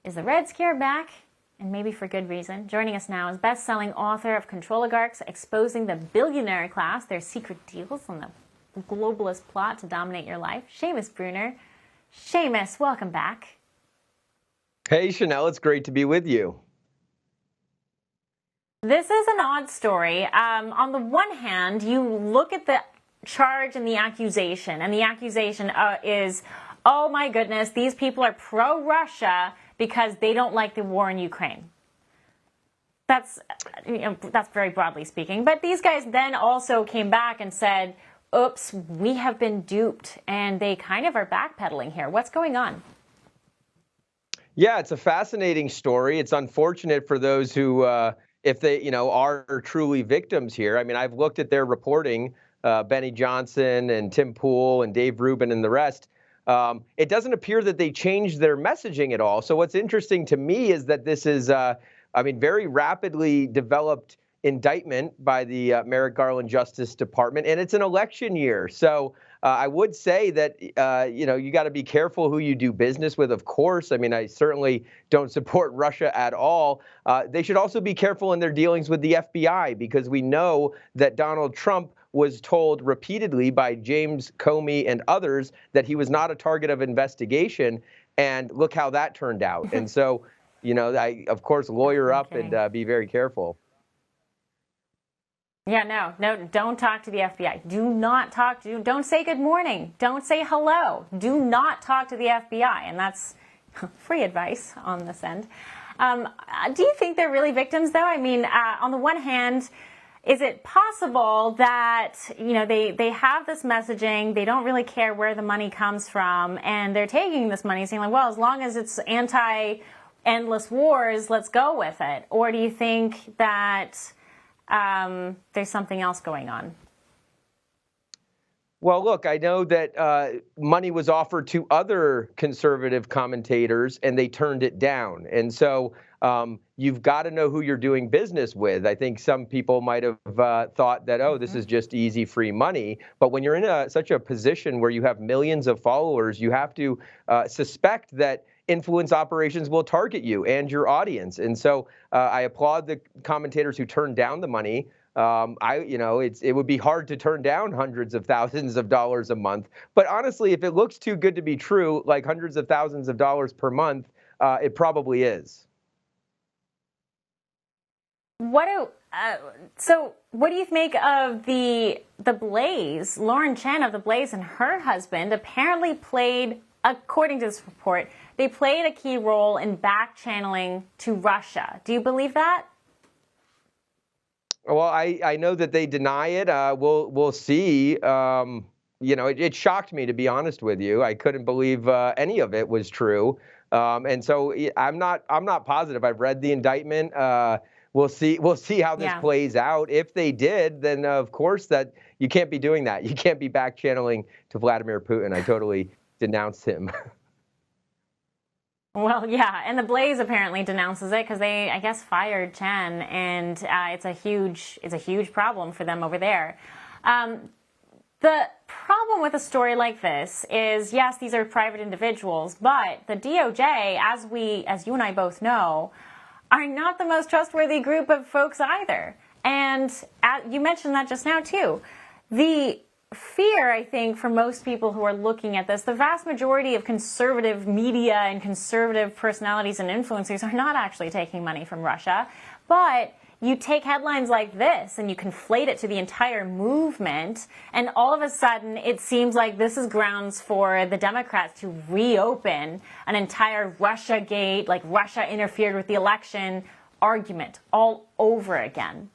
Is the Red Scare back? And maybe for good reason. Joining us now is best-selling author of Controligarchs, exposing the billionaire class, their secret deals on the globalist plot to dominate your life, Seamus Bruner. Seamus, welcome back. Hey, Chanel, it's great to be with you. This is an odd story. On the one hand, you look at the charge and the accusation is, oh my goodness, these people are pro-Russia because they don't like the war in Ukraine. That's very broadly speaking. But these guys then also came back and said, oops, we have been duped, and they kind of are backpedaling here. What's going on? Yeah, it's a fascinating story. It's unfortunate for those who, if they, are truly victims here. I mean, I've looked at their reporting, Benny Johnson and Tim Pool and Dave Rubin and the rest. It doesn't appear that they changed their messaging at all. So what's interesting to me is that this is, very rapidly developed indictment by the Merrick Garland Justice Department, and it's an election year. So I would say that, you got to be careful who you do business with, of course. I mean, I certainly don't support Russia at all. They should also be careful in their dealings with the FBI, because we know that Donald Trump was told repeatedly by James Comey and others that he was not a target of investigation. And look how that turned out. And so, of course, lawyer up and be very careful. Yeah, no, don't talk to the FBI. Do not talk to, don't say good morning. Don't say hello. Do not talk to the FBI. And that's free advice on this end. Do you think they're really victims, though? I mean, on the one hand, is it possible that, they have this messaging, they don't really care where the money comes from, and they're taking this money saying, like, well, as long as it's anti-endless wars, let's go with it? Or do you think that there's something else going on? Well, look, I know that money was offered to other conservative commentators and they turned it down. And so you've got to know who you're doing business with. I think some people might have thought that, oh, this is just easy, free money. But when you're in such a position where you have millions of followers, you have to suspect that influence operations will target you and your audience. And so I applaud the commentators who turned down the money. It would be hard to turn down hundreds of thousands of dollars a month. But honestly, if it looks too good to be true, like hundreds of thousands of dollars per month, it probably is. So what do you make of the Blaze? Lauren Chen of the Blaze and her husband apparently played, according to this report, they played a key role in back channeling to Russia. Do you believe that? Well, I know that they deny it. We'll see. It shocked me, to be honest with you. I couldn't believe any of it was true. And so I'm not positive. I've read the indictment. We'll see how this plays out. If they did, then of course that you can't be doing that. You can't be back channeling to Vladimir Putin. I totally denounced him. Well, yeah, and the Blaze apparently denounces it because they, I guess, fired Chen, and it's a huge problem for them over there. The problem with a story like this is, yes, these are private individuals, but the DOJ, as you and I both know, are not the most trustworthy group of folks either. And you mentioned that just now too. The fear, I think, for most people who are looking at this, the vast majority of conservative media and conservative personalities and influencers are not actually taking money from Russia. But you take headlines like this and you conflate it to the entire movement, and all of a sudden it seems like this is grounds for the Democrats to reopen an entire Russiagate, like Russia interfered with the election argument all over again.